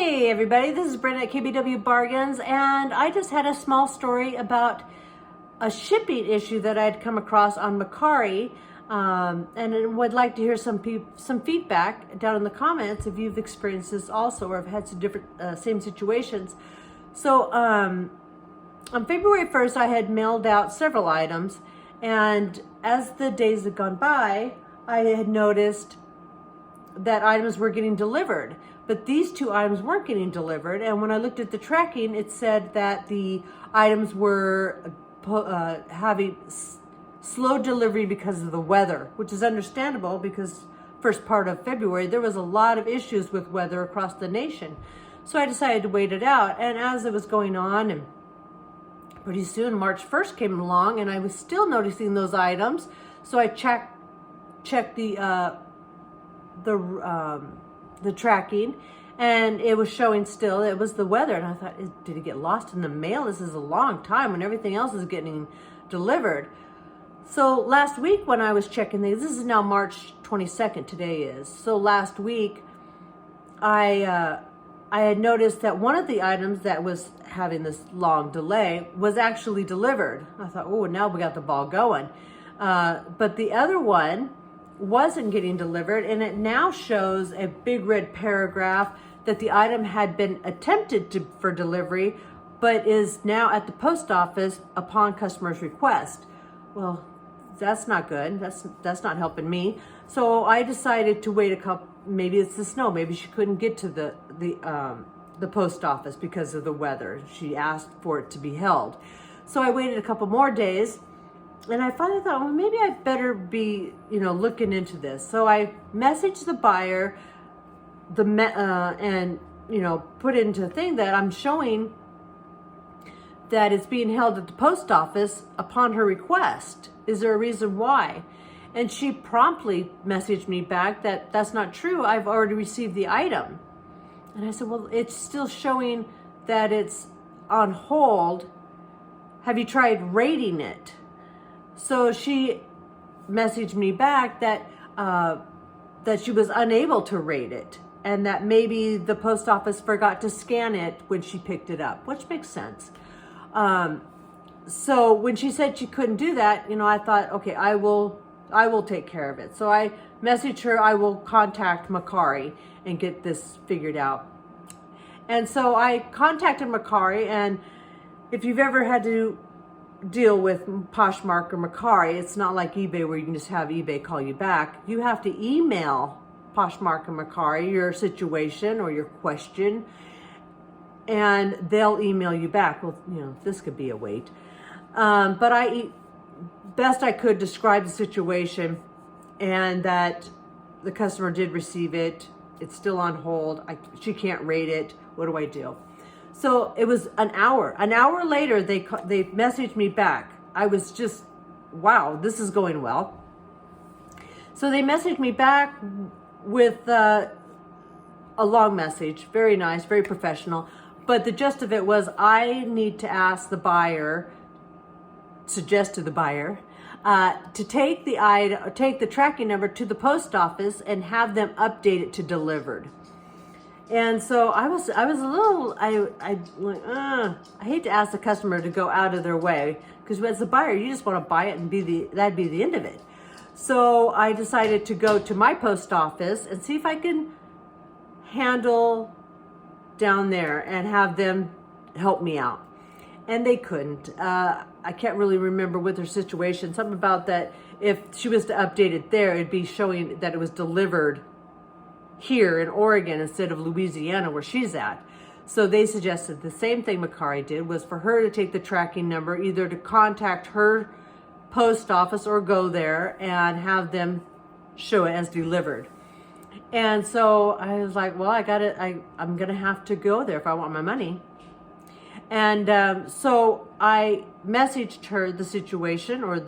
Hey everybody, this is Brenda at KBW Bargains, and I just had a small story about a shipping issue that I'd come across on Mercari, and would like to hear some feedback down in the comments if you've experienced this also or have had some different same situations. So on February 1st, I had mailed out several items, and as the days had gone by, I had noticed that items were getting delivered, but these two items weren't getting delivered. And when I looked at the tracking, it said that the items were having slow delivery because of the weather, which is understandable because first part of February, there was a lot of issues with weather across the nation. So I decided to wait it out. And as it was going on, and pretty soon March 1st came along and I was still noticing those items. So I checked the tracking, and it was showing still it was the weather, and I thought, did it get lost in the mail? This is a long time when everything else is getting delivered. So last week when I was checking these, this is now March 22nd, today is. So last week I had noticed that one of the items that was having this long delay was actually delivered. I thought, oh, now we got the ball going. But the other one wasn't getting delivered, and it now shows a big red paragraph that the item had been attempted for delivery, but is now at the post office upon customer's request. Well, that's not good. That's not helping me. So I decided to wait a couple. Maybe it's the snow. Maybe she couldn't get to the post office because of the weather. She asked for it to be held. So I waited a couple more days. And I finally thought, well, maybe I better be, looking into this. So I messaged the buyer, and put into a thing that I'm showing that it's being held at the post office upon her request. Is there a reason why? And she promptly messaged me back that that's not true. I've already received the item. And I said, well, it's still showing that it's on hold. Have you tried rating it? So she messaged me back that she was unable to rate it, and that maybe the post office forgot to scan it when she picked it up, which makes sense. So when she said she couldn't do that, I thought, okay, I will take care of it. So I messaged her, I will contact Mercari and get this figured out. And so I contacted Mercari, and if you've ever had to deal with Poshmark or Mercari, it's not like eBay where you can just have eBay call you back. You have to email Poshmark and Mercari your situation or your question, and they'll email you back. Well, this could be a wait. But I best I could describe the situation, and that the customer did receive it. It's still on hold. She can't rate it. What do I do? So it was an hour. An hour later, they messaged me back. I was just, wow, this is going well. So they messaged me back with a long message. Very nice, very professional. But the gist of it was, I need to ask the buyer, suggest to the buyer, to take the tracking number to the post office and have them update it to delivered. And so I was a little, I hate to ask the customer to go out of their way, because as a buyer, you just want to buy it and that'd be the end of it. So I decided to go to my post office and see if I can handle down there and have them help me out. And they couldn't. I can't really remember with her situation, something about that if she was to update it there, it'd be showing that it was delivered here in Oregon instead of Louisiana where she's at. So they suggested the same thing Mercari did, was for her to take the tracking number, either to contact her post office or go there and have them show it as delivered. And so I was like, well, I'm gonna have to go there if I want my money. And so I messaged her the situation, or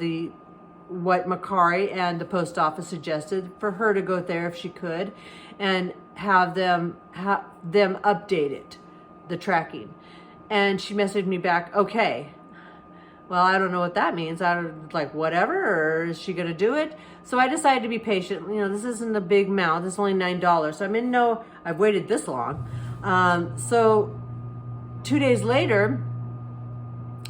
what Mercari and the post office suggested, for her to go there if she could and have them update it, the tracking. And she messaged me back, okay. Well, I don't know what that means. I don't, like, whatever, or is she gonna do it? So I decided to be patient. This isn't a big amount. This is only $9. So I've waited this long. So 2 days later,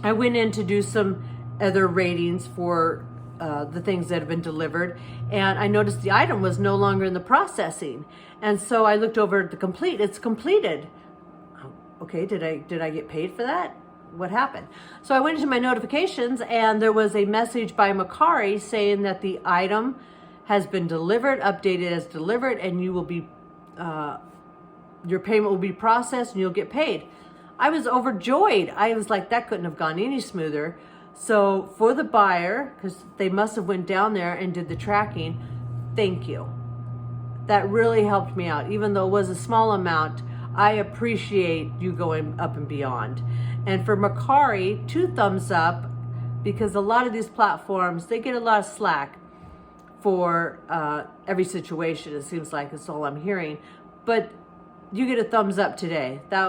I went in to do some other ratings for the things that have been delivered, and I noticed the item was no longer in the processing. And so I looked over at the complete. It's completed. Okay, did I get paid for that? What happened? So I went into my notifications, and there was a message by Mercari saying that the item has been delivered, updated as delivered, and you will be your payment will be processed and you'll get paid. I was overjoyed. I was like, that couldn't have gone any smoother. So for the buyer, because they must have went down there and did the tracking, thank you. That really helped me out. Even though it was a small amount, I appreciate you going up and beyond. And for Mercari, 2 thumbs up, because a lot of these platforms, they get a lot of slack for every situation. It seems like it's all I'm hearing. But you get a thumbs up today. I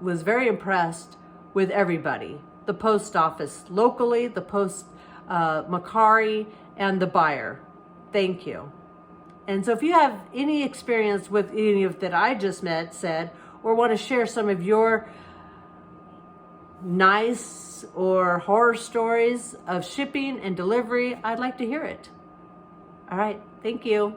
was very impressed with everybody. The post office locally, the post Mercari, and the buyer. Thank you. And so if you have any experience with any of that I just said, or want to share some of your nice or horror stories of shipping and delivery, I'd like to hear it. All right. Thank you.